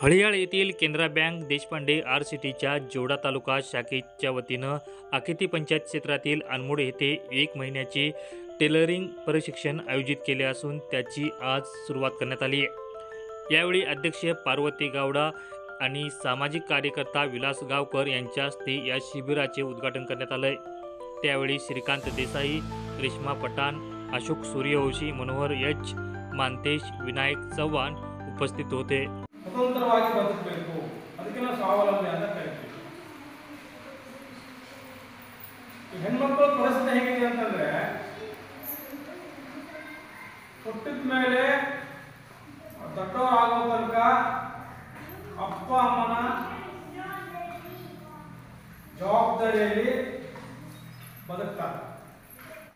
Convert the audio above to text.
खळियाळ येथील केनरा बँक देशपांडे आर-सिटीच्या जोडा तालुका शाखेच्या वतीनं आखेती पंचायत क्षेत्रातील अनमोड येथे 1 महिन्याचे टेलरिंग प्रशिक्षण आयोजित केले असून त्याची आज सुरुवात करण्यात आली आहे। यावेळी अध्यक्ष पार्वती गावडा आणि सामाजिक कार्यकर्ता विलास गावकर यांच्या हस्ते या शिबिराचे उद्घाटन करण्यात आले। त्यावेळी श्रीकांत देसाई, रेश्मा पठाण, अशोक सूर्यवंशी, मनोहर एच मांतेश, विनायक चव्हाण उपस्थित होते। ಸ್ವತಂತ್ರವಾಗಿ ಬದುಕಬೇಕು, ಅದಕ್ಕೆ ನಾವು ಸ್ವಾವಲಂಬಿ ಅಂತ ಕರಿತೀವಿ। ಈ ಹೆಣ್ಮಕ್ಳ ಪರಿಸ್ಥಿತಿ ಹೇಗಿದೆ ಅಂತಂದ್ರೆ ಹುಟ್ಟಿದ ಮೇಲೆ ದೊಡ್ಡವರಾಗೋ ತನಕ ಅಪ್ಪ ಅಮ್ಮನ ಜವಾಬ್ದಾರಿಯಲ್ಲಿ ಬದುಕ್ತಾರೆ।